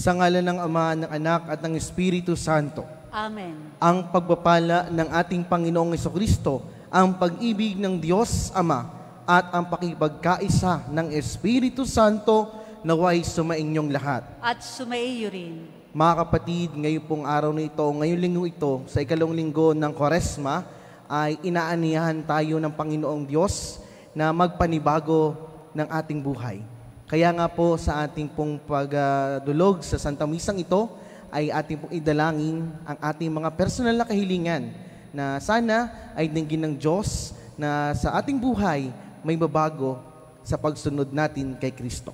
Sa ngalan ng Ama, ng Anak, at ng Espiritu Santo. Amen. Ang pagpapala ng ating Panginoong Hesukristo, ang pag-ibig ng Diyos Ama, at ang pakipagkaisa ng Espiritu Santo naway sumainyong lahat. At sumaiyo rin. Mga kapatid, ngayon pong araw na ito, ngayong linggo ito, sa ikalawang linggo ng Kwaresma, ay inaaniyahan tayo ng Panginoong Diyos na magpanibago ng ating buhay. Kaya nga po sa ating pong pagdulog sa Santa Misang ito, ay ating pong idalangin ang ating mga personal na kahilingan na sana ay dinggin ng Diyos na sa ating buhay may mabago sa pagsunod natin kay Kristo.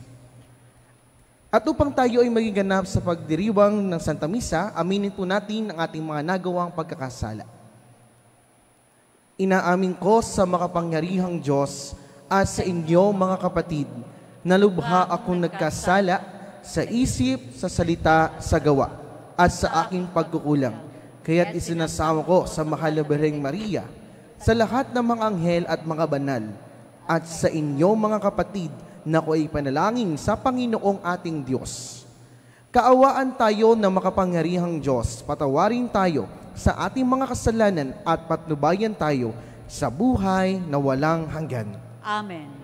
At upang tayo ay maging ganap sa pagdiriwang ng Santa Misa, aminin po natin ang ating mga nagawang pagkakasala. Inaamin ko sa makapangyarihang Diyos at sa inyo mga kapatid, na lubha akong nagkasala sa isip, sa salita, sa gawa, at sa aking pagkukulang. Kaya't isinasamo ko sa mahal na Birheng Maria, sa lahat ng mga anghel at mga banal, at sa inyo mga kapatid, na ko ay panalangin sa Panginoong ating Diyos. Kaawaan tayo ng makapangyarihang Diyos, patawarin tayo sa ating mga kasalanan at patnubayan tayo sa buhay na walang hanggan. Amen.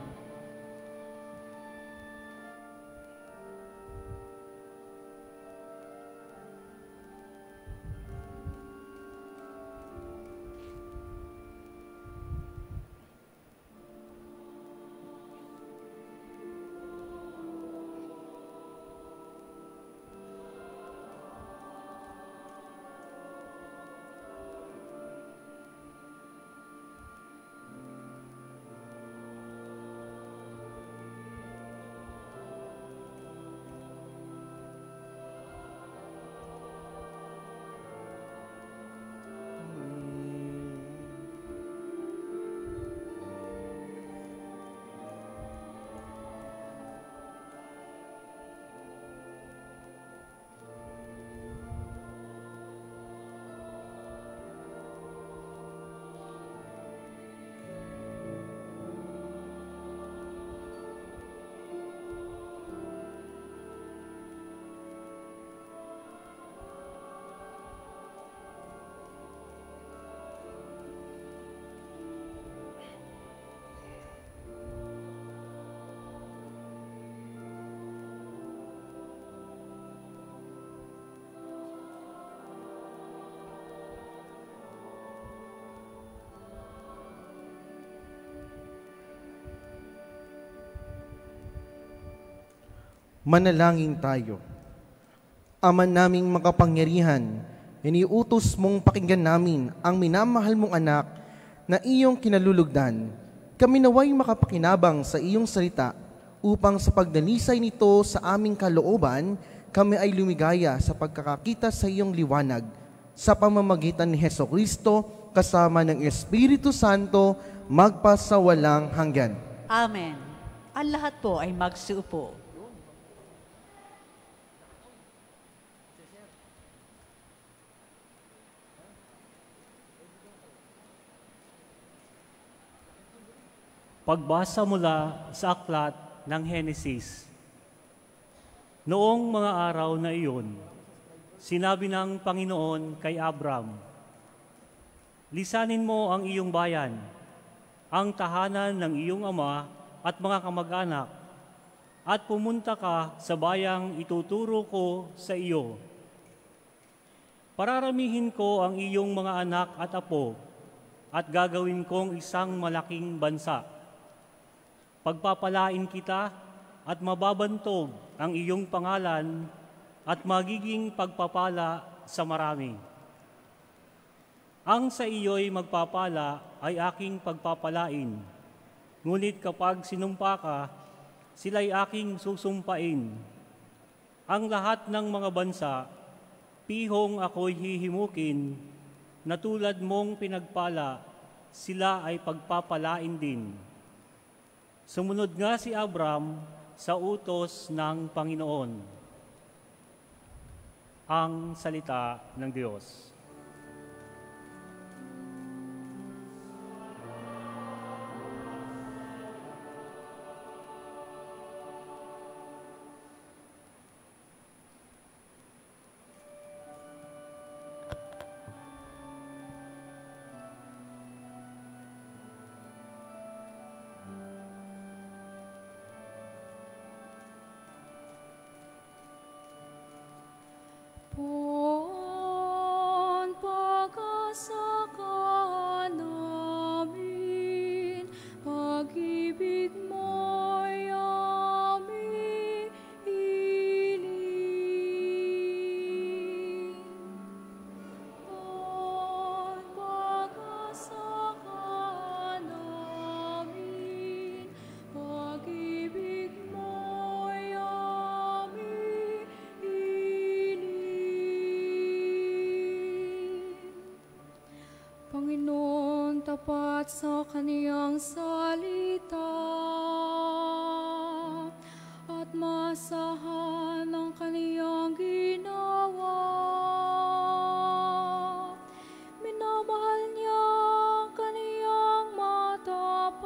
Manalangin tayo. Ama naming makapangyarihan, iniutos mong pakinggan namin ang minamahal mong anak na iyong kinalulugdan. Kami naway makapakinabang sa iyong salita upang sa pagdalisay nito sa aming kalooban, kami ay lumigaya sa pagkakakita sa iyong liwanag sa pamamagitan ni Hesukristo kasama ng Espiritu Santo magpasawalang hanggan. Amen. Ang lahat po ay magsiupo. Pagbasa mula sa aklat ng Henesis. Noong mga araw na iyon, sinabi ng Panginoon kay Abram, "Lisanin mo ang iyong bayan, ang tahanan ng iyong ama at mga kamag-anak, at pumunta ka sa bayang ituturo ko sa iyo. Pararamihin ko ang iyong mga anak at apo, at gagawin kong isang malaking bansa. Pagpapalain kita at mababantog ang iyong pangalan at magiging pagpapala sa marami. Ang sa iyo'y magpapala ay aking pagpapalain, ngunit kapag sinumpa ka, sila'y aking susumpain. Ang lahat ng mga bansa, pihong ako'y hihimukin, na tulad mong pinagpala, sila ay pagpapalain din." Sumunod nga si Abram sa utos ng Panginoon. Ang salita ng Diyos. sa kaniyang salita at masahan ang kaniyang ginawa. Minamahal niya ang kaniyang matapat.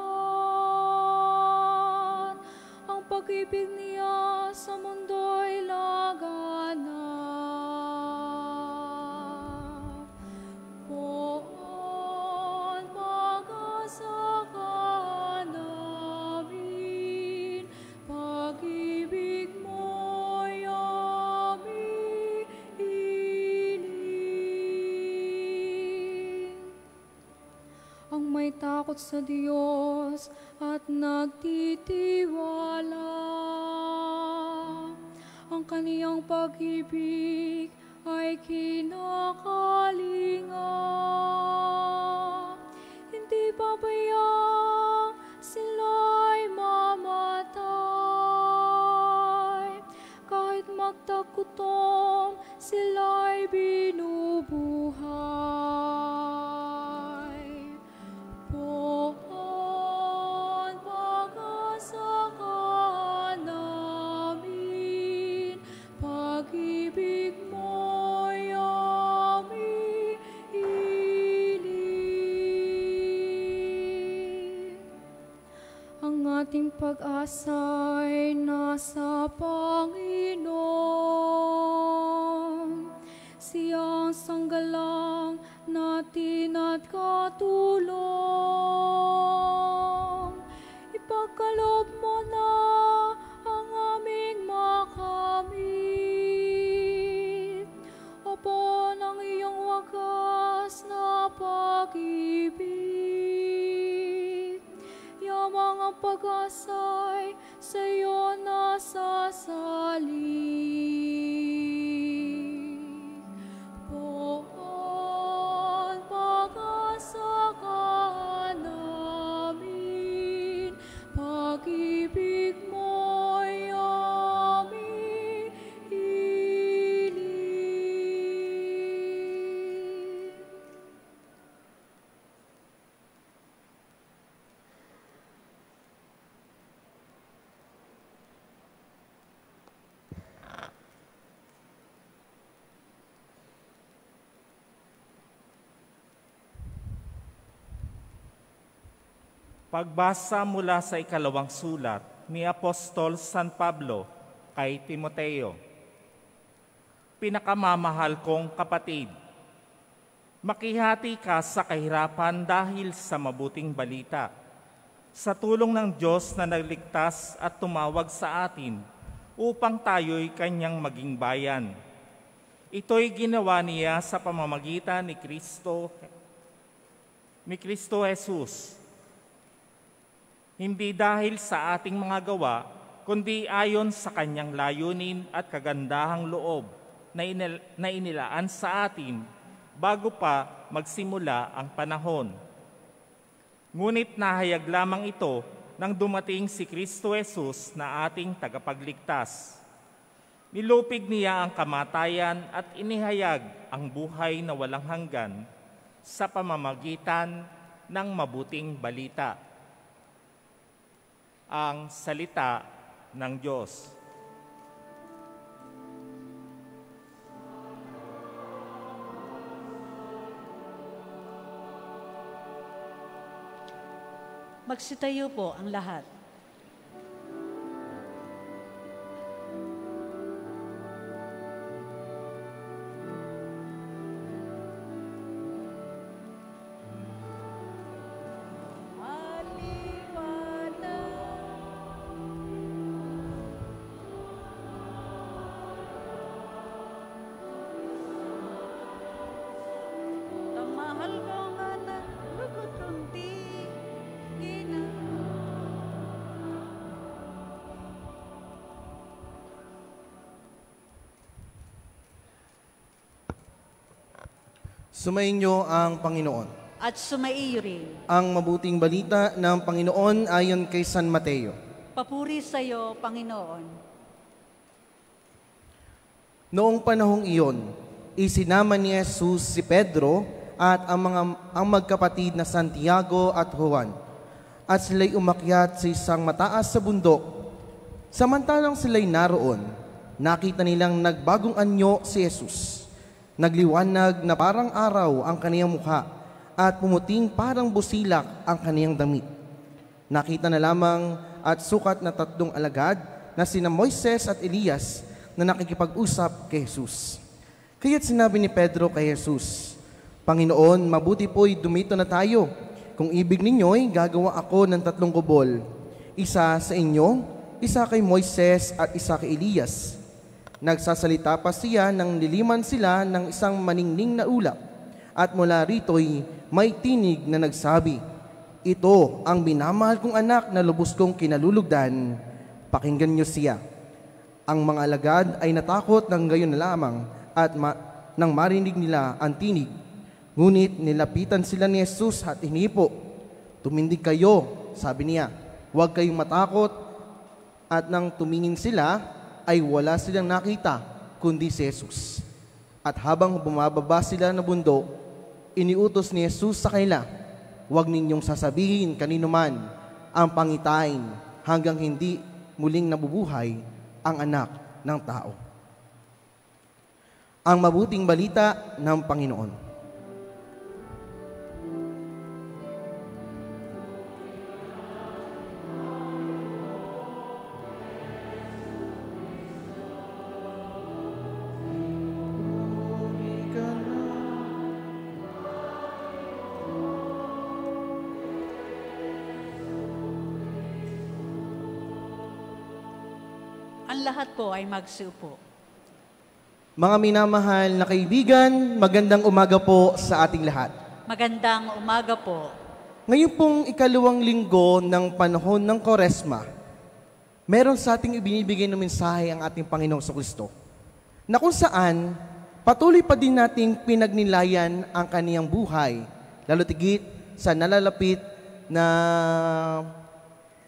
Ang pag-ibig niya sa mundo'y laganap. Poon pag-asa ka namin, pag-ibig mo'y aming hiling. Ang may takot sa Diyos at nagtitiwala, ang kaniyang pag-ibig ay kinakalinga. Hindi babayang sila'y mamatay, kahit magtagutom sila'y binubuhay. Poon pag-asa ka namin, pag-ibig mo'y aming hiling. Ang ating pag-asa'y nasa Panginoon. Siya ang sanggalang natin at katulong. Ipagkaloob mo na ang aming makamit upon ang iyong wagas na pag-ibig. Yamang ang pag-asa'y sa iyo nasasalig. Poon pag-asa ka namin, pag-ibig mo'y aming hiling. Pagbasa mula sa ikalawang sulat ni Apostol San Pablo kay Timoteo. Pinakamamahal kong kapatid, makihati ka sa kahirapan dahil sa mabuting balita. Sa tulong ng Diyos na nagligtas at tumawag sa atin upang tayo'y kanyang maging bayan. Ito'y ginawa niya sa pamamagitan ni Kristo Jesus. Hindi dahil sa ating mga gawa, kundi ayon sa kanyang layunin at kagandahang loob na inilaan sa atin bago pa magsimula ang panahon. Ngunit nahayag lamang ito nang dumating si Kristo Jesus na ating tagapagligtas. Nilupig niya ang kamatayan at inihayag ang buhay na walang hanggan sa pamamagitan ng mabuting balita. Ang salita ng Diyos. Magsitayo po ang lahat. Sumainyo ang Panginoon. At sumaiyo rin. Ang mabuting balita ng Panginoon ayon kay San Mateo. Papuri sa iyo, Panginoon. Noong panahong iyon, isinama ni Jesus si Pedro at ang magkapatid na Santiago at Juan. At sila'y umakyat sa isang mataas sa bundok. Samantalang sila'y naroon, nakita nilang nagbagong anyo si Jesus. Nagliwanag na parang araw ang kaniyang mukha at pumuting parang busilak ang kaniyang damit. Nakita na lamang at sukat na 3 alagad na sina Moises at Elias na nakikipag-usap kay Jesus. Kaya't sinabi ni Pedro kay Jesus, Panginoon, mabuti po'y dumito na tayo. Kung ibig ninyo'y gagawa ako ng 3 kubol. Isa sa inyo, isa kay Moises at isa kay Elias. Nagsasalita pa siya nang niliman sila ng isang maningning na ulap. At mula rito'y may tinig na nagsabi, Ito ang minamahal kong anak na lubos kong kinalulugdan. Pakinggan niyo siya. Ang mga alagad ay natakot ng gayon na lamang at nang marinig nila ang tinig. Ngunit nilapitan sila ni Jesus at hinipo. Tumindig kayo, sabi niya. Huwag kayong matakot. At nang tumingin sila, ay wala silang nakita, kundi si Jesus. At habang bumababa sila na bundok, iniutos ni Jesus sa kanila, huwag ninyong sasabihin kanino man ang pangitain hanggang hindi muling nabubuhay ang anak ng tao. Ang mabuting balita ng Panginoon. Ang lahat po ay magsupo. Mga minamahal na kaibigan, magandang umaga po sa ating lahat. Magandang umaga po. Ngayon pong 2 linggo ng panahon ng Koresma, meron sa ating ibinibigay na mensahe ang ating Panginoong Kristo, na kung saan patuloy pa din nating pinagnilayan ang kaniyang buhay, lalo tigit sa nalalapit na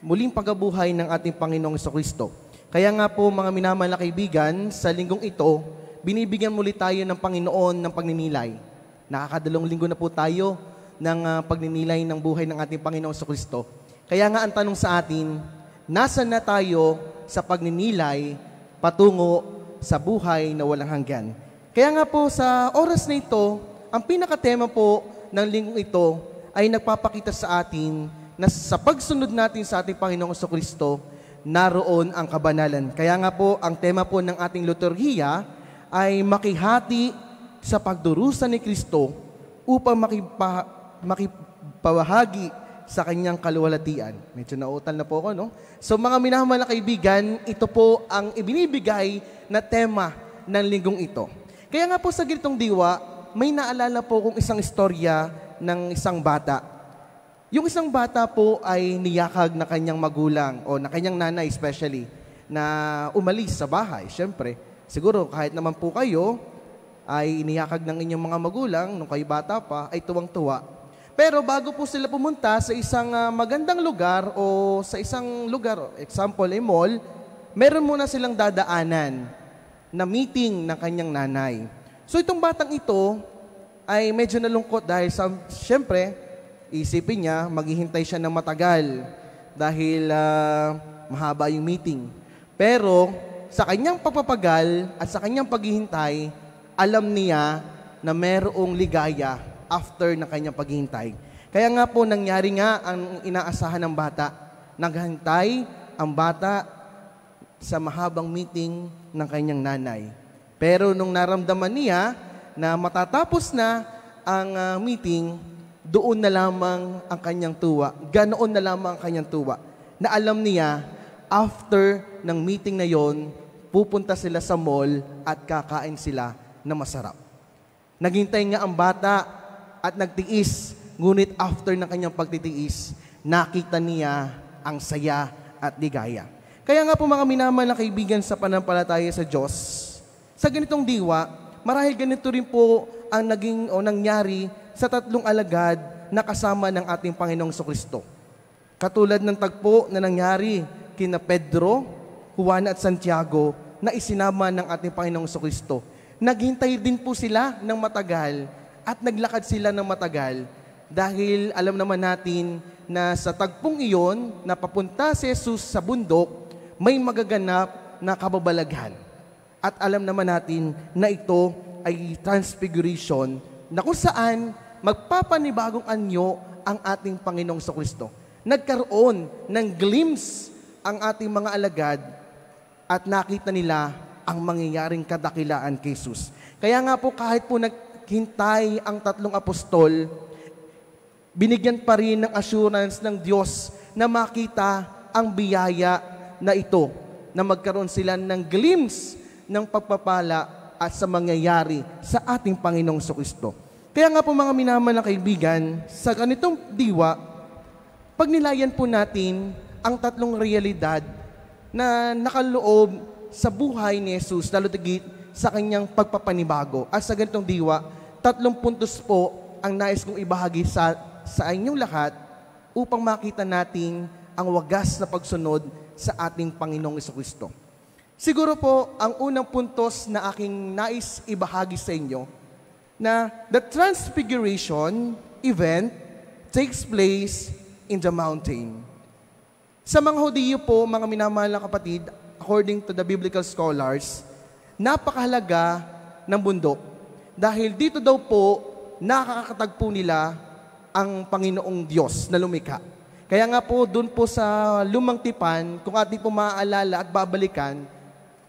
muling pagkabuhay ng ating Panginoong Kristo. Kaya nga po mga minamahal na kaibigan, sa linggong ito, binibigyan muli tayo ng Panginoon ng pagninilay. Nakakadalawang linggo na po tayo ng pagninilay ng buhay ng ating Panginoong Kristo. Kaya nga ang tanong sa atin, nasaan na tayo sa pagninilay patungo sa buhay na walang hanggan? Kaya nga po sa oras na ito, ang pinakatema po ng linggong ito ay nagpapakita sa atin na sa pagsunod natin sa ating Panginoong Kristo, naroon ang kabanalan. Kaya nga po, ang tema po ng ating liturhiya ay makihati sa pagdurusa ni Kristo upang makipahagi sa kanyang kaluwalhatian. Medyo nautal na po ako, no? So mga minamahal na kaibigan, ito po ang ibinibigay na tema ng linggong ito. Kaya nga po sa ganitong diwa, may naalala po kong isang istorya ng isang bata. Yung isang bata po ay niyakag na kanyang magulang o na kanyang nanay especially na umalis sa bahay. Siyempre, siguro kahit naman po kayo ay iniyakag ng inyong mga magulang nung kayo bata pa ay tuwang-tuwa. Pero bago po sila pumunta sa isang magandang lugar o sa isang lugar, example ay mall, meron muna silang dadaanan na meeting ng kanyang nanay. So itong batang ito ay medyo nalungkot dahil siyempre, isipin niya, maghihintay siya ng matagal dahil mahaba yung meeting. Pero sa kanyang pagpapagal at sa kanyang paghihintay, alam niya na merong ligaya after ng kanyang paghihintay. Kaya nga po nangyari nga ang inaasahan ng bata. Naghantay ang bata sa mahabang meeting ng kanyang nanay. Pero nung naramdaman niya na matatapos na ang meeting, doon na lamang ang kanyang tuwa. Ganoon na lamang ang kanyang tuwa. Na alam niya, after ng meeting na yon, pupunta sila sa mall at kakain sila na masarap. Naghintay nga ang bata at nagtiis. Ngunit after ng kanyang pagtitiis, nakita niya ang saya at ligaya. Kaya nga po mga minamahal na kaibigan sa pananampalataya sa Diyos, sa ganitong diwa, marahil ganito rin po ang naging o nangyari sa 3 alagad na kasama ng ating Panginoong Kristo. Katulad ng tagpo na nangyari kina Pedro, Juan at Santiago na isinama ng ating Panginoong Kristo. Naghintay din po sila ng matagal at naglakad sila ng matagal dahil alam naman natin na sa tagpong iyon na papunta si Jesus sa bundok, may magaganap na kababalaghan. At alam naman natin na ito ay transfiguration na kung saan magpapanibagong anyo ang ating Panginoong Kristo. Nagkaroon ng glimpse ang ating mga alagad at nakita nila ang mangyayaring kadakilaan kay Jesus. Kaya nga po kahit po naghintay ang tatlong apostol, binigyan pa rin ng assurance ng Diyos na makita ang biyaya na ito, na magkaroon sila ng glimpse ng pagpapala at sa mangyayari sa ating Panginoong Kristo. Kaya nga po mga minamahal na kaibigan, sa ganitong diwa, pagnilayan po natin ang tatlong realidad na nakaloob sa buhay ni Jesus, lalo tigit sa kanyang pagpapanibago. At sa ganitong diwa, 3 puntos po ang nais kong ibahagi sa inyong lahat upang makita natin ang wagas na pagsunod sa ating Panginoong Kristo. Siguro po, ang unang puntos na aking nais ibahagi sa inyo, na the Transfiguration event takes place in the mountain. Sa mga Hudiyo po, mga minamahal na kapatid, according to the biblical scholars, napakahalaga ng bundok. Dahil dito daw po, nakakatagpo nila ang Panginoong Diyos na lumikha. Kaya nga po, dun po sa Lumang Tipan, kung ating po maaalala at babalikan,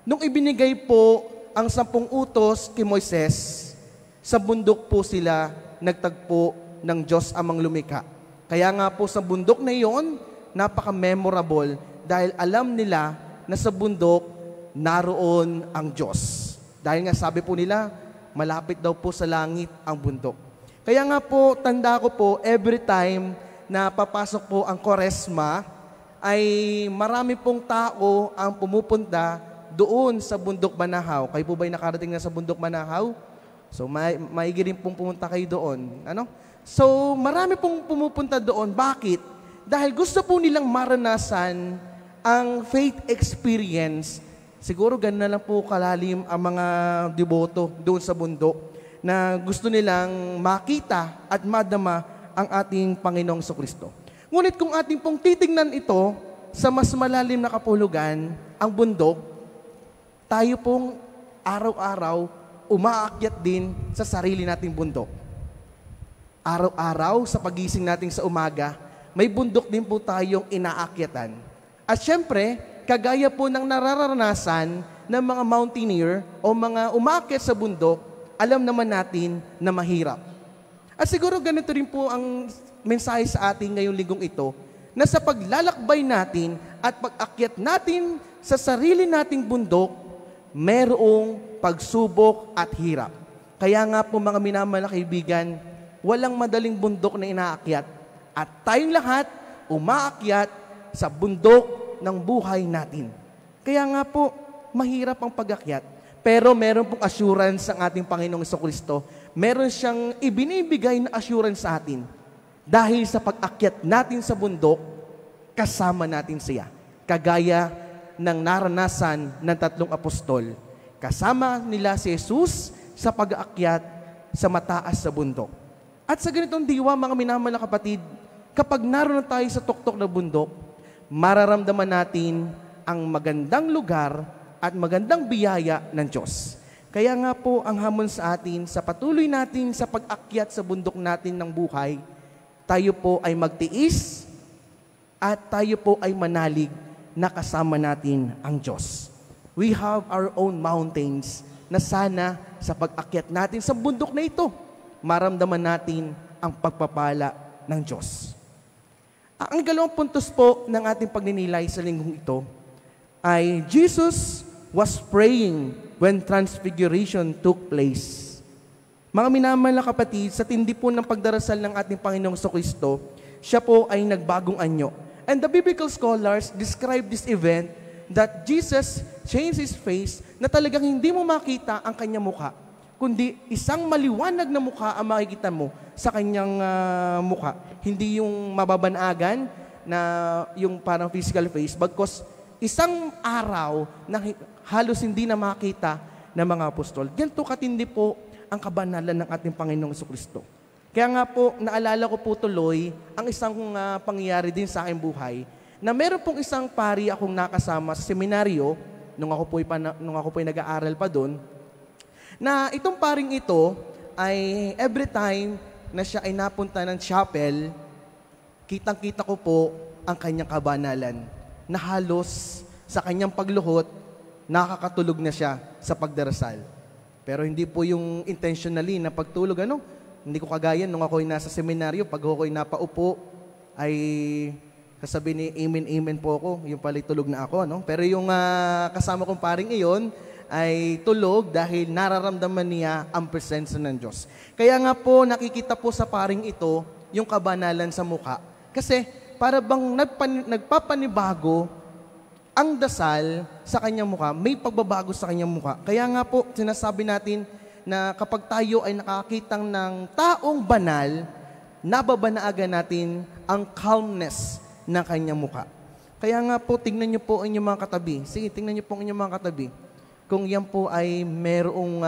nung ibinigay po ang 10 utos kay Moises, sa bundok po sila nagtagpo ng Diyos amang lumikha. Kaya nga po sa bundok na iyon, napaka-memorable dahil alam nila na sa bundok naroon ang Diyos. Dahil nga sabi po nila, malapit daw po sa langit ang bundok. Kaya nga po, tanda ko po, every time na papasok po ang Kwaresma, ay marami pong tao ang pumupunta doon sa bundok Banahaw. Kayo po ba'y nakarating na sa bundok Banahaw? So, maigi rin pong pumunta kayo doon. So, marami pong pumupunta doon. Bakit? Dahil gusto po nilang maranasan ang faith experience. Siguro ganun na lang po kalalim ang mga deboto doon sa bundok na gusto nilang makita at madama ang ating Panginoong Kristo. Ngunit kung ating pong titingnan ito sa mas malalim na kapulugan, ang bundok, tayo pong araw-araw umaakyat din sa sarili nating bundok. Araw-araw sa pagising natin sa umaga, may bundok din po tayong inaakyatan. At syempre, kagaya po ng nararanasan ng mga mountaineer o mga umaakyat sa bundok, alam naman natin na mahirap. At siguro ganito rin po ang mensahe sa atin ngayong linggong ito, na sa paglalakbay natin at pag-akyat natin sa sarili nating bundok, merong pagsubok at hirap. Kaya nga po mga minamahal na kaibigan, walang madaling bundok na inaakyat. At tayong lahat umaakyat sa bundok ng buhay natin. Kaya nga po, mahirap ang pag-akyat. Pero meron pong assurance ang ating Panginoong Kristo. Meron siyang ibinibigay na assurance sa atin. Dahil sa pag-akyat natin sa bundok, kasama natin siya. Kagaya ng naranasan ng 3 apostol. Kasama nila si Jesus sa pag-aakyat sa mataas sa bundok. At sa ganitong diwa, mga minamahal na kapatid, kapag naroon tayo sa tuktok ng bundok, mararamdaman natin ang magandang lugar at magandang biyaya ng Diyos. Kaya nga po ang hamon sa atin, sa patuloy natin sa pag-akyat sa bundok natin ng buhay, tayo po ay magtiis at tayo po ay manalig na kasama natin ang Diyos. We have our own mountains na sana sa pag-akyat natin sa bundok na ito, maramdaman natin ang pagpapala ng Diyos. Ang 2 puntos po ng ating pagninilay sa linggong ito ay Jesus was praying when transfiguration took place. Mga minamahal na kapatid, sa tindi po ng pagdarasal ng ating Panginoong Kristo, siya po ay nagbagong anyo. And the biblical scholars describe this event that Jesus changed His face na talagang hindi mo makita ang kanyang mukha, kundi isang maliwanag na mukha ang makikita mo sa kanyang mukha. Hindi yung mababanagan na yung parang physical face, bagkus isang araw na halos hindi na makita ng mga apostol. Ganito katindi po ang kabanalan ng ating Panginoong Jesucristo. Kaya nga po, naalala ko po tuloy ang isang pangyayari din sa aking buhay na meron pong isang pari akong nakasama sa seminaryo nung ako po'y nag-aaral pa doon, na itong paring ito ay every time na siya ay napunta ng chapel, kitang-kita ko po ang kanyang kabanalan na halos sa kanyang pagluhot, nakakatulog na siya sa pagdarasal. Pero hindi po yung intentionally na pagtulog, hindi ko kagaya nung ako'y nasa seminaryo, pag ako'y napaupo, ay sasabihin ni amen, amen po ako, yung pala tulog na ako. Pero yung kasama kong paring iyon, ay tulog dahil nararamdaman niya ang presensya ng Diyos. Kaya nga po, nakikita po sa paring ito, yung kabanalan sa mukha. Kasi, para bang nagpapanibago ang dasal sa kanyang mukha, may pagbabago sa kanyang mukha. Kaya nga po, sinasabi natin na kapag tayo ay nakakitang ng taong banal, nababanaagan natin ang calmness ng kanyang mukha. Kaya nga po, tingnan niyo po ang inyong mga katabi. Sige, tingnan niyo po ang inyong mga katabi. Kung yan po ay merong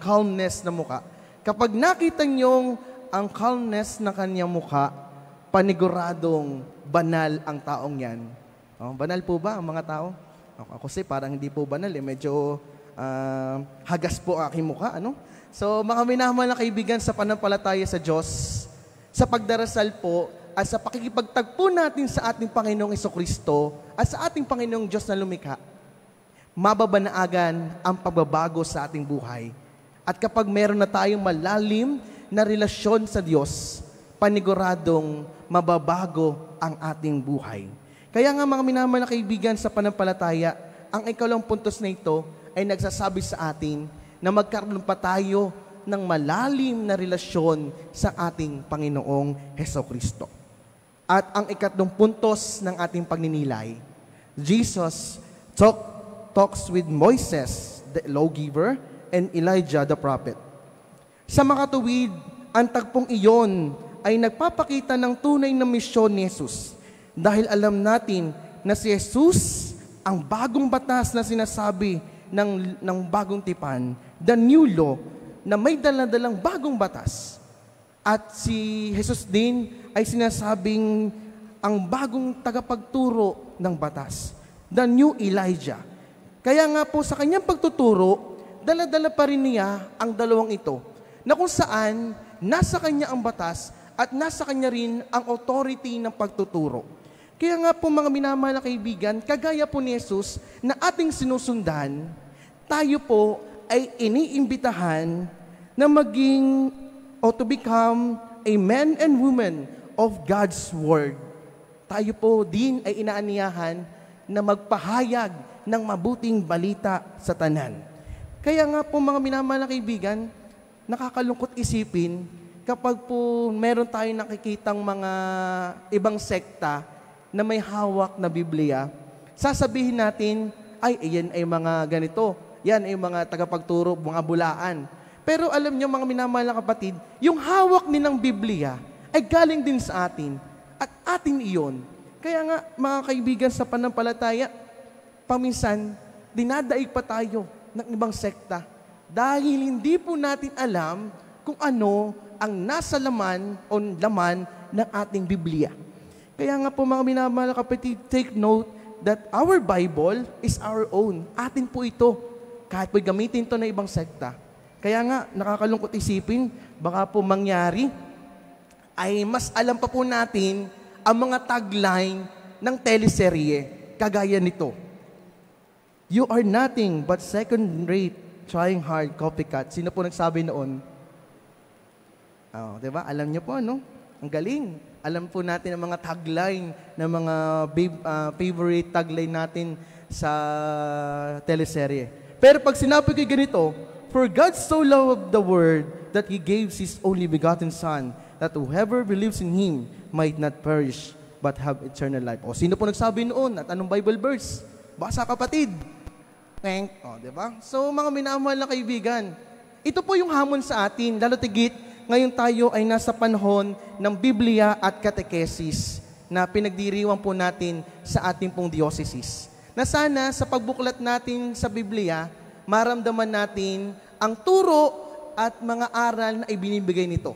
calmness na mukha. Kapag nakita niyo ang calmness ng kanyang mukha, paniguradong banal ang taong yan. Banal po ba ang mga tao? Ako kasi parang hindi po banal medyo hagas po aking mukha, So, mga minamahal na kaibigan sa pananampalataya sa Diyos, sa pagdarasal po, at sa pakikipagtagpo natin sa ating Panginoong Jesucristo at sa ating Panginoong Diyos na lumikha, mababanaagan ang pagbabago sa ating buhay. At kapag meron na tayong malalim na relasyon sa Diyos, paniguradong mababago ang ating buhay. Kaya nga mga minamahal na kaibigan sa pananampalataya, ang ikalawang puntos na ito ay nagsasabi sa atin na magkaroon pa tayo ng malalim na relasyon sa ating Panginoong Jesucristo. At ang ikatlong puntos ng ating pagninilay, Jesus talks with Moses, the lawgiver, and Elijah, the prophet. Sa makatuwid, ang tagpong iyon ay nagpapakita ng tunay na misyon ni Jesus. Dahil alam natin na si Jesus, ang bagong batas na sinasabi ng bagong tipan, the new law, na may daladalang bagong batas. At si Jesus din ay sinasabing ang bagong tagapagturo ng batas, the new Elijah. Kaya nga po sa kanyang pagtuturo, dala-dala pa rin niya ang dalawang ito, na kung saan nasa kanya ang batas at nasa kanya rin ang authority ng pagtuturo. Kaya nga po mga minamahal na kaibigan, kagaya po ni Jesus na ating sinusundan, tayo po ay iniimbitahan na maging o to become a man and woman of God's Word. Tayo po din ay inaaniyahan na magpahayag ng mabuting balita sa tanan. Kaya nga po mga minamahal na kaibigan, nakakalungkot isipin kapag po meron tayong nakikitang mga ibang sekta na may hawak na Biblia, sasabihin natin, ay, iyan ay mga ganito, yan ay mga tagapagturo, mga bulaan. Pero alam niyo mga minamahal na kapatid, yung hawak nilang Biblia ay galing din sa atin at atin iyon. Kaya nga mga kaibigan sa pananampalataya, paminsan, dinadaig pa tayo ng ibang sekta dahil hindi po natin alam kung ano ang nasa laman o laman ng ating Biblia. Kaya nga po mga minamahal na kapatid, take note that our Bible is our own. Atin po ito. Kahit po gamitin ito na ibang sekta. Kaya nga, nakakalungkot isipin, baka po mangyari, ay mas alam pa po natin ang mga tagline ng teleserye, kagaya nito. You are nothing but second-rate, trying hard, copycat. Sino po nagsabi noon? Diba? Alam niyo po, Ang galing. Alam po natin ang mga tagline, ng mga favorite tagline natin sa teleserye. Pero pag sinabi ko ganito, for God so loved the world that He gave His only begotten Son, that whoever believes in Him might not perish, but have eternal life. O, sino po nagsabi noon? At anong Bible verse? Basa kapatid. Diba? So, mga minamahal na kaibigan, ito po yung hamon sa atin, lalo tigit, ngayon tayo ay nasa panahon ng Biblia at catechesis na pinagdiriwang po natin sa ating pong diocese. Na sana sa pagbuklat natin sa Biblia, maramdaman natin ang turo at mga aral na ibinibigay nito.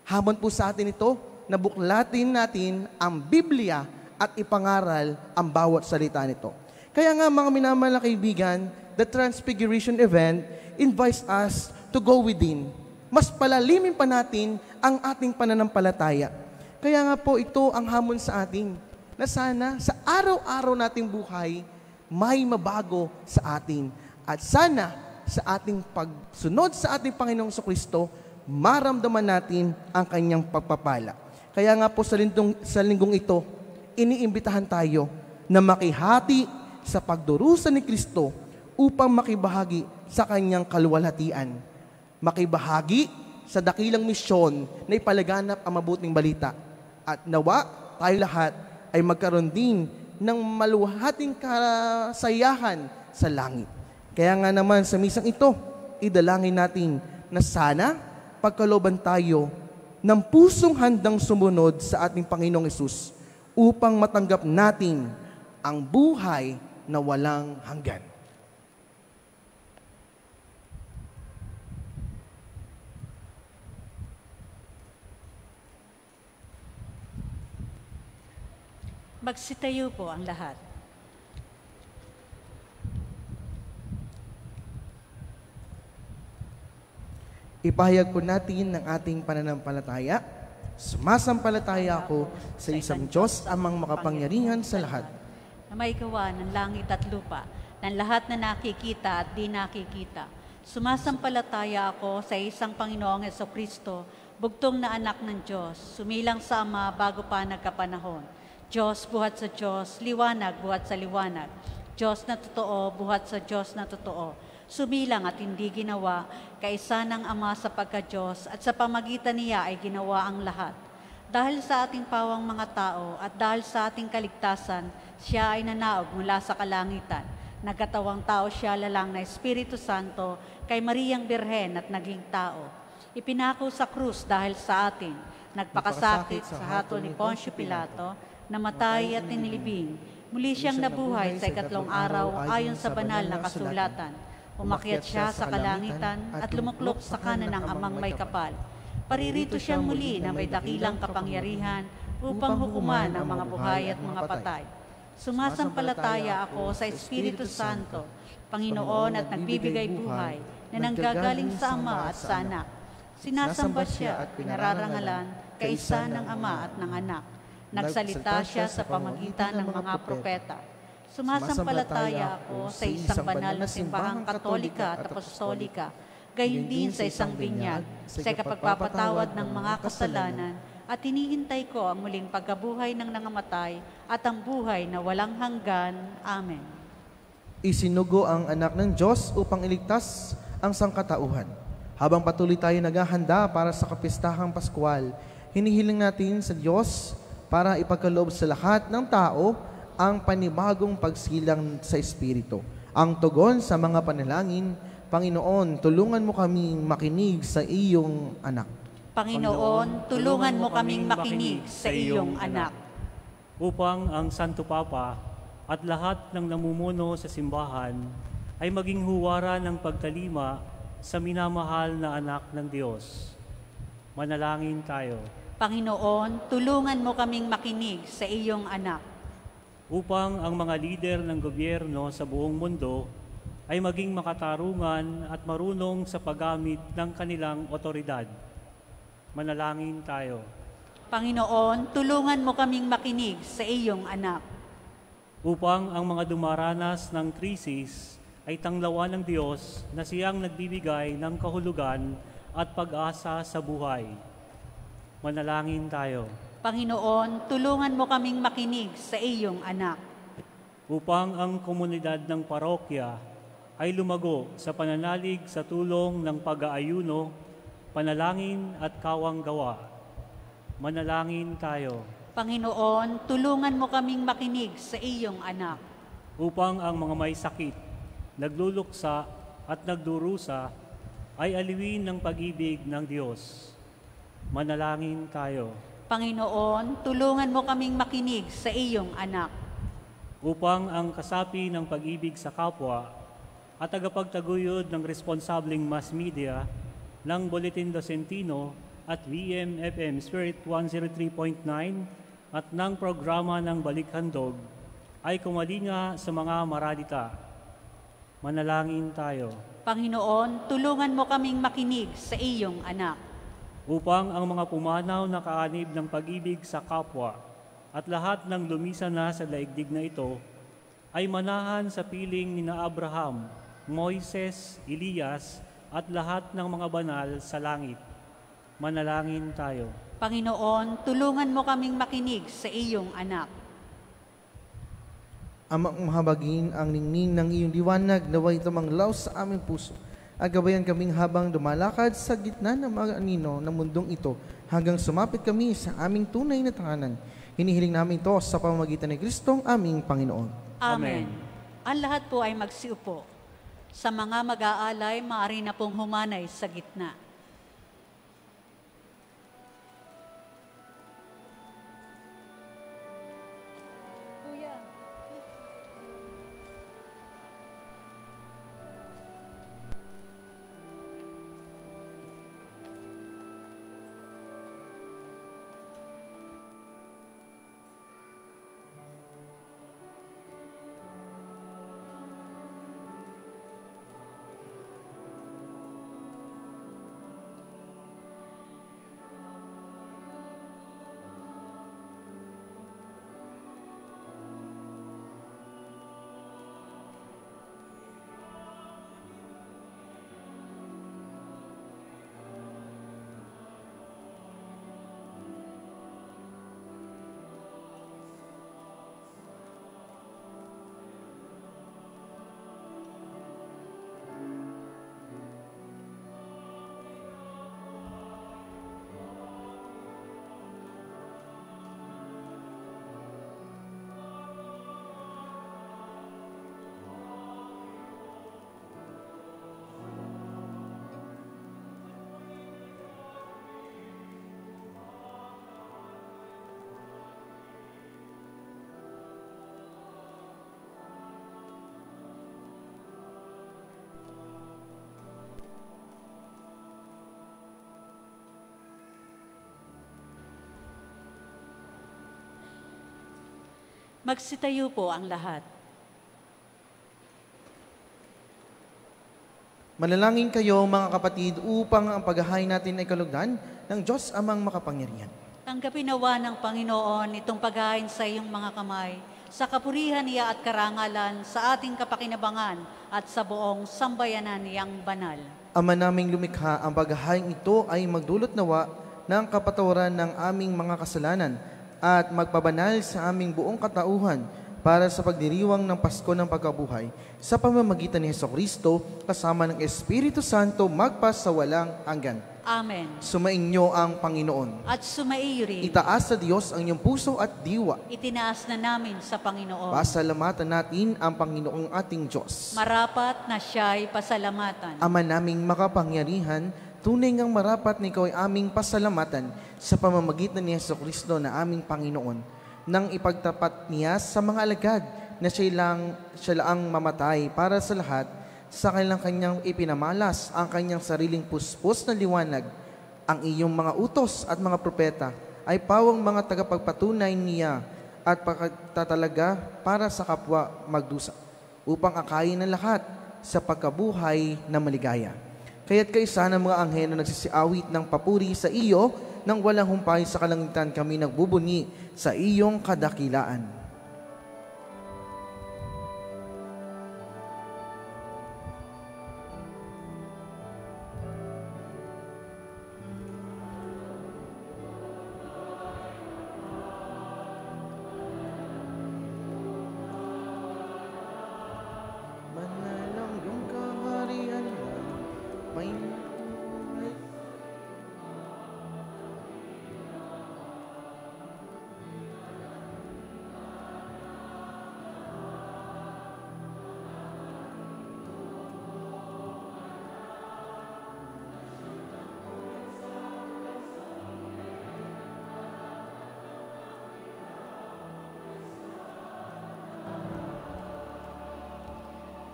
Hamon po sa atin ito na buklatin natin ang Biblia at ipangaral ang bawat salita nito. Kaya nga mga minamahal na kaibigan, the Transfiguration event invites us to go within. Mas palalimin pa natin ang ating pananampalataya. Kaya nga po ito ang hamon sa atin na sana sa araw-araw nating buhay may mabago sa atin. At sana sa ating pagsunod sa ating Panginoong Kristo, maramdaman natin ang kanyang pagpapala. Kaya nga po sa linggong ito, iniimbitahan tayo na makihati sa pagdurusa ni Kristo upang makibahagi sa kanyang kaluwalhatian. Makibahagi sa dakilang misyon na ipalaganap ang mabuting balita. At nawa tayo lahat ay magkaroon din ng maluhating kasayahan sa langit. Kaya nga naman sa misang ito, idalangin natin na sana pagkalooban tayo ng pusong handang sumunod sa ating Panginoong Hesus upang matanggap natin ang buhay na walang hanggan. Magsitayo po ang lahat. Ipahayag po natin ng ating pananampalataya. Sumasampalataya ako sa isang Diyos amang makapangyarihan sa lahat. Na may gawa ng langit at lupa, ng lahat na nakikita at di nakikita. Sumasampalataya ako sa isang Panginoong Jesucristo, bugtong na anak ng Diyos, sumilang sa Ama bago pa nagkapanahon. Diyos buhat sa Diyos, liwanag buhat sa liwanag. Diyos na totoo, buhat sa Diyos na totoo. Sumilang at hindi ginawa, kaisa ng Ama sa pagka-Diyos at sa pamagitan niya ay ginawa ang lahat. Dahil sa ating pawang mga tao at dahil sa ating kaligtasan, siya ay nanaog mula sa kalangitan. Nagkatawang tao siya lalang na Espiritu Santo kay Mariang Birhen at naging tao. Ipinako sa krus dahil sa atin, nagpakasakit sa hatol ni Poncio Pilato, namatay at inilibing. Muli siyang nabuhay sa ikatlong araw ayon sa banal na kasulatan. Umakyat siya sa kalangitan at lumuklok sa kanan ng Amang may kapal. Paririto siyang muli na may dakilang kapangyarihan upang hukuman ang mga buhay at mga patay. Sumasampalataya ako sa Espiritu Santo, Panginoon at nagbibigay buhay na nanggagaling sa Ama at sa Anak. Sinasamba siya at pinararangalan kaisa ng Ama at ng Anak. Nagsalita siya sa pamagitan ng mga propeta. Sumasampalataya ako sa isang banal na simbahang katolika at apostolika, gayon din sa isang binyag, sa kapagpapatawad ng mga kasalanan, at hinihintay ko ang muling pagkabuhay ng nangamatay at ang buhay na walang hanggan. Amen. Isinugo ang anak ng Diyos upang iligtas ang sangkatauhan. Habang patuloy tayo naghahanda para sa kapistahang Paskual, hinihiling natin sa Diyos para ipagkaloob sa lahat ng tao ang panibagong pagsilang sa Espiritu. Ang tugon sa mga panalangin, Panginoon, tulungan mo kaming makinig sa iyong anak. Panginoon, tulungan mo kaming makinig sa iyong anak. Upang ang Santo Papa at lahat ng namumuno sa simbahan ay maging huwara ng pagtalima sa minamahal na anak ng Diyos. Manalangin tayo. Panginoon, tulungan mo kaming makinig sa iyong anak. Upang ang mga lider ng gobyerno sa buong mundo ay maging makatarungan at marunong sa paggamit ng kanilang otoridad. Manalangin tayo. Panginoon, tulungan mo kaming makinig sa iyong anak. Upang ang mga dumaranas ng krisis ay tanglawan ng Diyos na siyang nagbibigay ng kahulugan at pag-asa sa buhay. Manalangin tayo. Panginoon, tulungan mo kaming makinig sa iyong anak. Upang ang komunidad ng parokya ay lumago sa pananalig sa tulong ng pag-aayuno, panalangin at kawang gawa. Manalangin tayo. Panginoon, tulungan mo kaming makinig sa iyong anak. Upang ang mga may sakit, nagluluksa at nagdurusa ay aliwin ng pag-ibig ng Diyos. Manalangin tayo. Panginoon, tulungan mo kaming makinig sa iyong anak. Upang ang kasapi ng pag-ibig sa kapwa at tagapagtaguyod ng responsableng mass media ng Bulletin do Centino at VM-FM Spirit 103.9 at ng programa ng Balikhandog ay kumalinga sa mga maradita. Manalangin tayo. Panginoon, tulungan mo kaming makinig sa iyong anak. Upang ang mga pumanaw na kaanib ng pag-ibig sa kapwa at lahat ng lumisan na sa daigdig na ito ay manahan sa piling ni na Abraham, Moises, Elias at lahat ng mga banal sa langit. Manalangin tayo. Panginoon, tulungan mo kaming makinig sa iyong anak. Amang mahabagin ang ningning ng iyong liwanag, naway tumanglaw sa aming puso. Agabayan kaming habang dumalakad sa gitna ng mga anino ng mundong ito hanggang sumapit kami sa aming tunay na tahanan. Hinihiling namin ito sa pamamagitan ni Kristong aming Panginoon. Amen. Ang lahat po ay magsiupo. Sa mga mag-aalay, maaari na pong humanay sa gitna. Magsitayo po ang lahat. Manalangin kayo mga kapatid upang ang paghahain natin ay kalugdan ng Diyos amang makapangyarihan. Tanggapin nawa ng Panginoon itong paghahain sa iyong mga kamay, sa kapurihan niya at karangalan, sa ating kapakinabangan at sa buong sambayanan niyang banal. Ama naming lumikha, ang paghahain ito ay magdulot nawa ng kapatawaran ng aming mga kasalanan at magpabanal sa aming buong katauhan para sa pagdiriwang ng Pasko ng Pagkabuhay sa pamamagitan ni Hesukristo kasama ng Espiritu Santo magpasawalang hanggan. Amen. Sumainyo ang Panginoon. At sumaiyo rin. Itaas sa Diyos ang iyong puso at diwa. Itinaas na namin sa Panginoon. Pasalamatan natin ang Panginoong ating Diyos. Marapat na siya'y pasalamatan. Ama naming makapangyarihan, tunay ngang marapat na ikaw ay aming pasalamatan sa pamamagitan ni Hesukristo na aming Panginoon, nang ipagtapat niya sa mga alagad na siya lang mamatay para sa lahat, sa kanyang ipinamalas ang kanyang sariling puspos na liwanag. Ang iyong mga utos at mga propeta ay pawang mga tagapagpatunay niya at pagtatalaga para sa kapwa magdusa, upang akayin ng lahat sa pagkabuhay na maligaya. Kaya't kaisa ng mga anghel na nagsisiawit ng papuri sa iyo, nang walang humpay sa kalangitan kami nagbubunyi sa iyong kadakilaan. Manalang yung kaharian may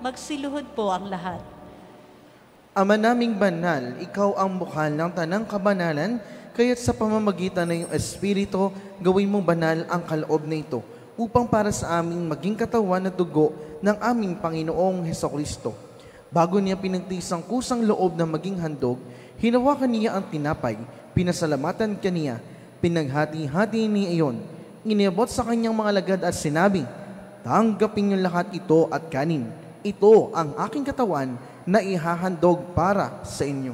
Magsiluhod po ang lahat. Ama naming banal, ikaw ang bukal ng tanang kabanalan, kaya't sa pamamagitan ng iyong Espiritu, gawin mong banal ang kaloob na ito, upang para sa aming maging katawan at dugo ng aming Panginoong Hesukristo. Bago niya pinagtiis ang kusang loob na maging handog, hinawakan niya ang tinapay, pinasalamatan kaniya, pinaghati-hati niya iyon, iniabot sa kanyang mga lagad at sinabi, "Tanggapin niyo lahat ito at kanin. Ito ang aking katawan na ihahandog para sa inyo."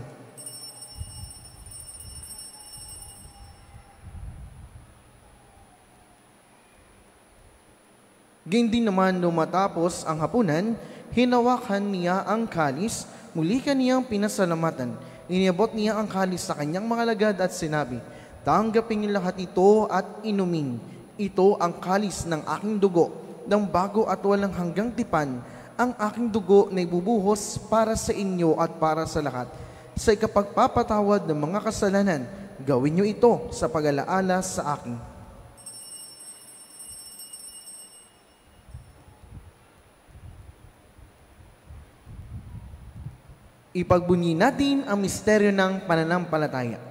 Gayun din naman nung matapos ang hapunan, hinawakan niya ang kalis, muli kaniyang pinasalamatan. Iniabot niya ang kalis sa kanyang mga lagad at sinabi, "Tanggapin niyo lahat ito at inumin. Ito ang kalis ng aking dugo, ng bago at walang hanggang tipan, ang aking dugo na ibubuhos para sa inyo at para sa lahat. Sa ikapagpapatawad ng mga kasalanan, gawin niyo ito sa pag-alaala sa akin." Ipagbunyi natin ang misteryo ng pananampalataya.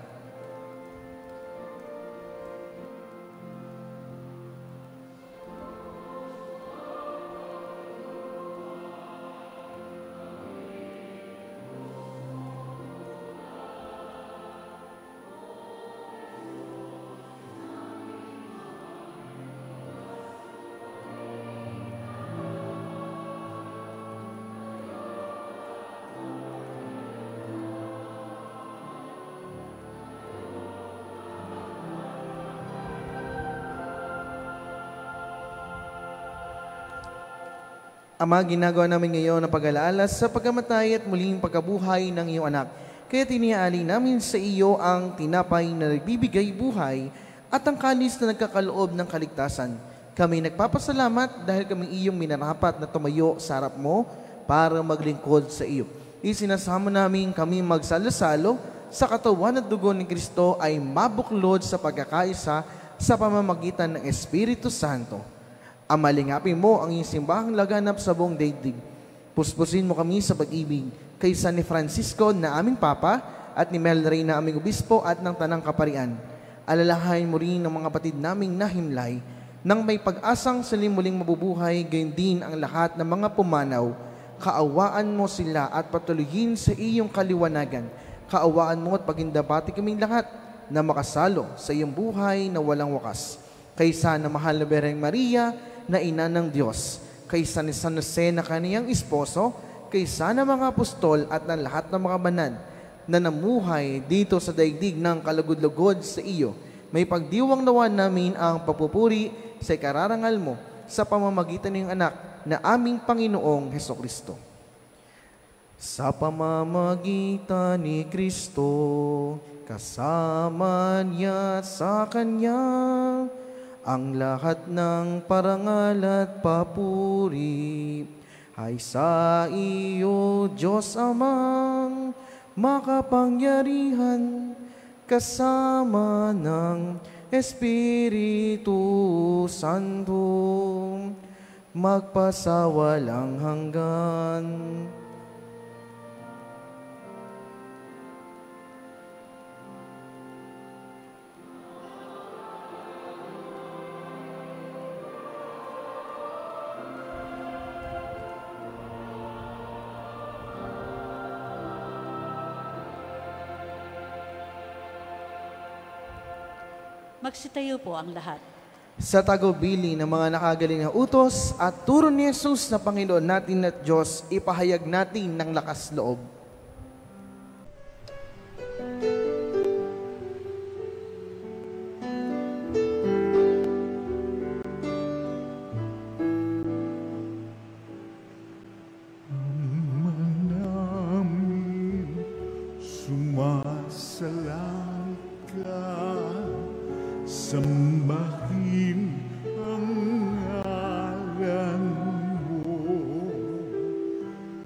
Ama, ginagawa namin ngayon ang pag-alaala sa pagkamatay at muling pagkabuhay ng iyong anak. Kaya tiniaalay namin sa iyo ang tinapay na nagbibigay buhay at ang kalis na nagkakaloob ng kaligtasan. Kami nagpapasalamat dahil kami iyong minarapat na tumayo sa harap mo para maglingkod sa iyo. Isinasama namin kami magsalasalo sa katawan at dugo ni Kristo ay mabuklod sa pagkakaisa sa pamamagitan ng Espiritu Santo. Amalingapin mo ang iyong simbahang laganap sa buong daigdig. Puspusin mo kami sa pag-ibig kay San ni Francisco na aming Papa at ni Mel Rey na aming Obispo at ng Tanang Kaparian. Alalahain mo rin ang mga batid naming nahimlay nang may pag-asang sila muling mabubuhay, gayon din ang lahat ng mga pumanaw. Kaawaan mo sila at patuloyin sa iyong kaliwanagan. Kaawaan mo at pagindabati kaming lahat na makasalo sa iyong buhay na walang wakas. Kaysa na mahal na Birheng Maria, na ina ng Diyos, kaysa ni San Jose na kaniyang esposo, kaysa ng mga apostol at ng lahat ng mga banal na namuhay dito sa daigdig ng kalugod-lugod sa iyo, may pagdiwang nawa namin ang papupuri sa ikararangal mo sa pamamagitan ng anak na aming Panginoong Hesukristo. Sa pamamagitan ni Kristo, kasama niya sa Kanya, ang lahat ng parangal at papuri ay sa iyo, Diyos Amang makapangyarihan, kasama ng Espiritu Santo, magpasawalang hanggan. Magsitayo po ang lahat. Sa tagubili ng mga nakagaling na utos at turo ni Jesus na Panginoon natin at Diyos, ipahayag natin ng lakas loob. Sambahin ang ngalan mo,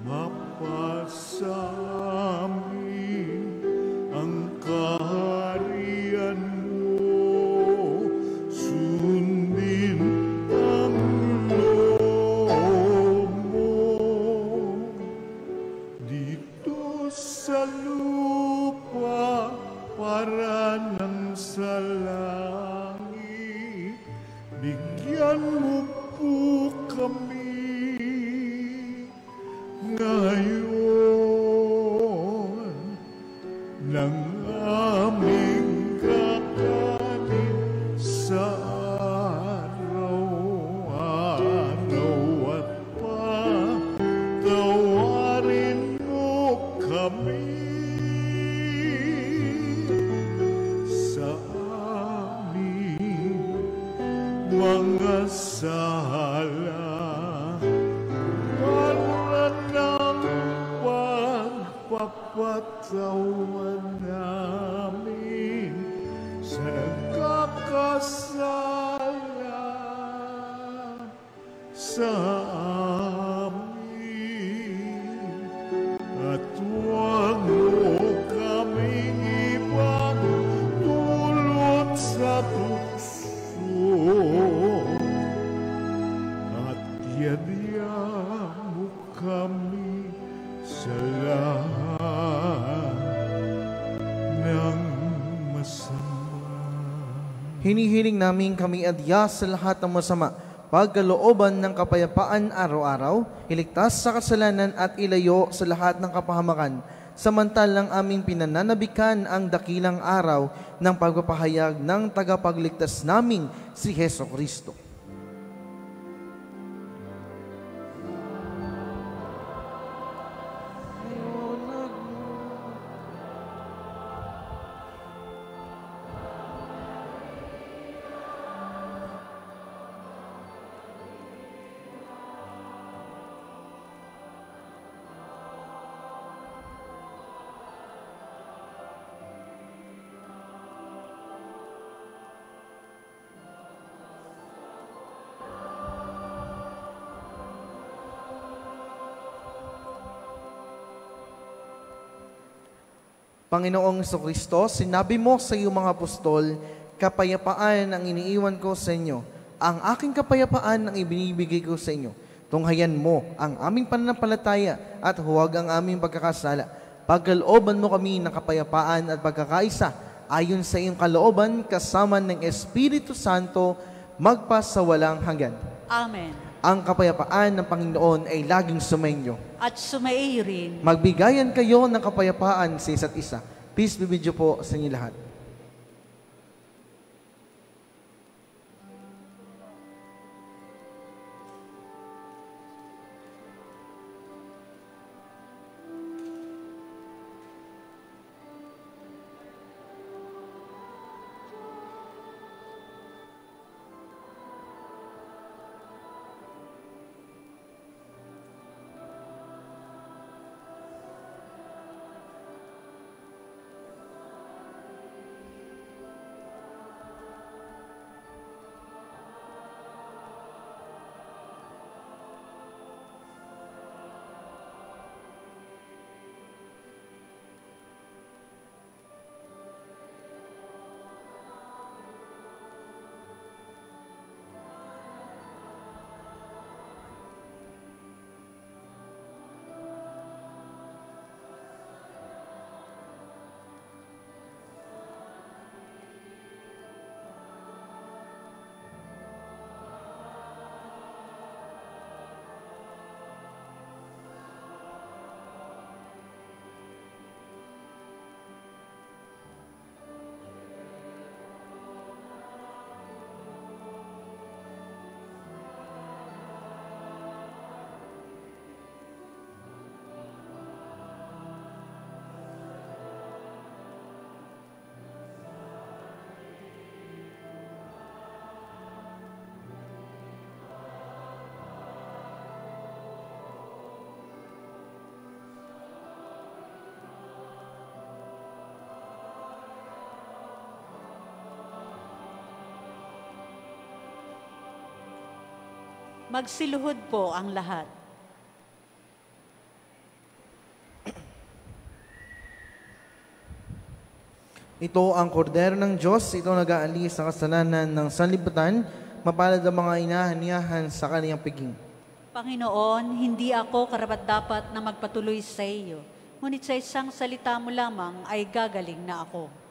mapasamin ang kaharian mo, sundin ang loob mo dito sa aming kakanin sa araw-araw at patawarin mo kami sa aming mga sala. Para ng pagpapatawan namin sa nagkakasala sa amin. At huwag mo kaming ibang dulot sa tukso. At yadya mo kami sa lahat ng masama. Hinihiling namin kami adya sa lahat ng masama, pagkalooban ng kapayapaan araw-araw, iligtas sa kasalanan at ilayo sa lahat ng kapahamakan, samantalang aming pinananabikan ang dakilang araw ng pagpapahayag ng tagapagligtas naming si Heso Kristo. Panginoong Jesucristo, sinabi mo sa iyong mga apostol, kapayapaan ang iniiwan ko sa inyo. Ang aking kapayapaan ang ibinibigay ko sa inyo. Tunghayan mo ang aming pananampalataya at huwag ang aming pagkakasala. Pagkalooban mo kami ng kapayapaan at pagkakaisa ayon sa iyong kalooban kasama ng Espiritu Santo magpasawalang hanggan. Amen. Ang kapayapaan ng Panginoon ay laging sumainyo. At sumaiyo rin. Magbigayan kayo ng kapayapaan sa isa't isa. Peace be with you po sa inyo lahat. Magsiluhod po ang lahat. Ito ang kordero ng Diyos, ito nag-aalis sa kasalanan ng sanlibutan, mapalad ang mga inahaniyahan sa kaniyang piging. Panginoon, hindi ako karapat-dapat na magpatuloy sa iyo, ngunit sa isang salita mo lamang ay gagaling na ako.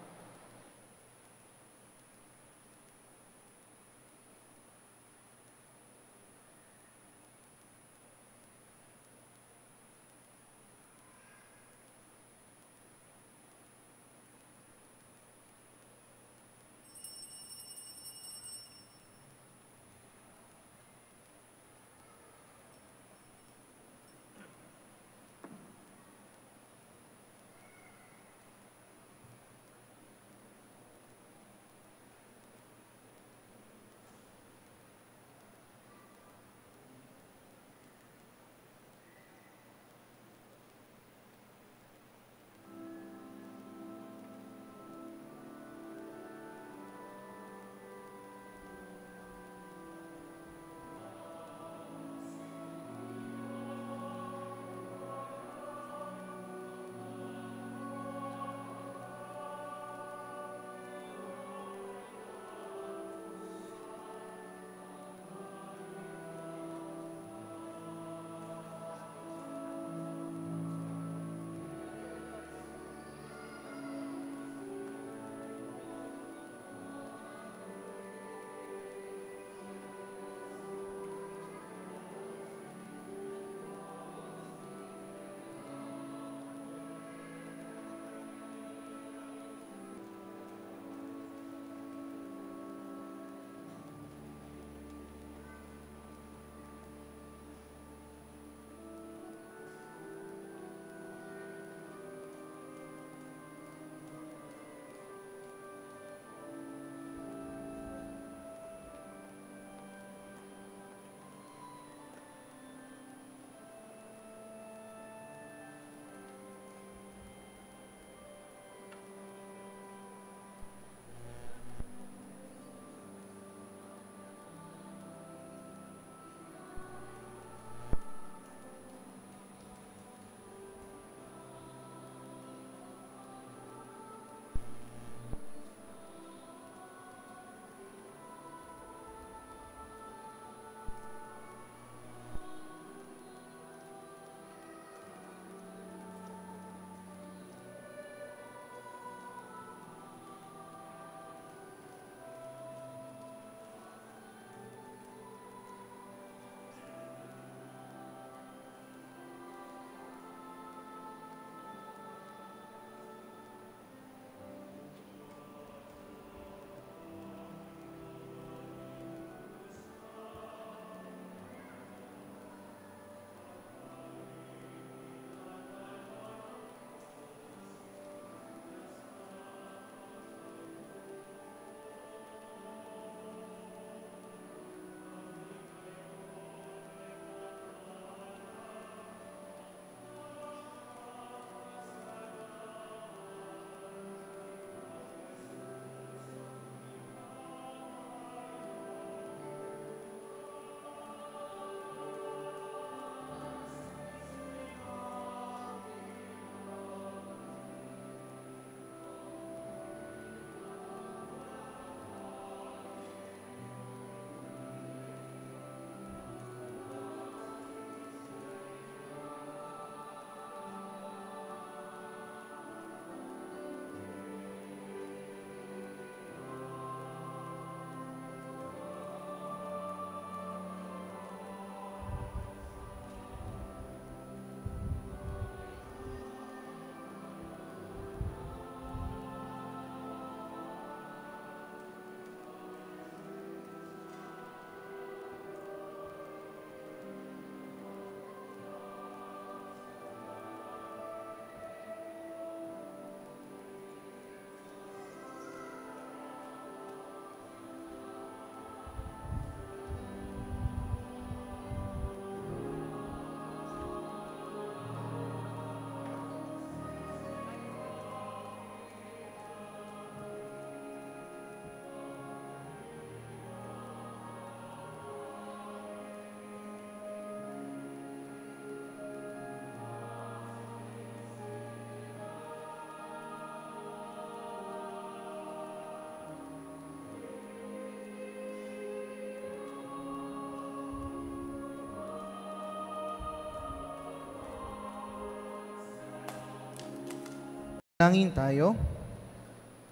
Langin tayo.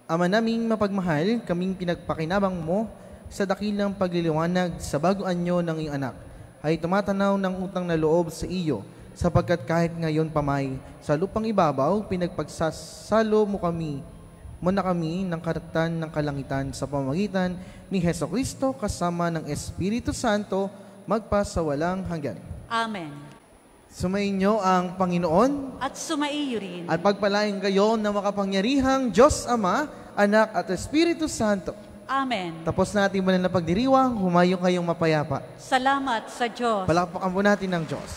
Ama naming mapagmahal, kaming pinagpakinabang mo sa dakilang pagliliwanag sa bago anyo ng iyong anak, ay tumatanaw ng utang na loob sa iyo, sapagkat kahit ngayon pamay, sa lupang ibabaw, pinagpagsasalo mo na kami ng karagtan ng kalangitan sa pamamagitan ni Heso Kristo kasama ng Espiritu Santo, magpasawalang hanggan. Amen. Sumainyo ang Panginoon At sumaiyo rin. at pagpalain kayo ng makapangyarihang Diyos Ama, Anak at Espiritu Santo. Amen. Tapos natin muna na pagdiriwang, humayo kayong mapayapa. Salamat sa Diyos. Palakpakan po natin ng Diyos.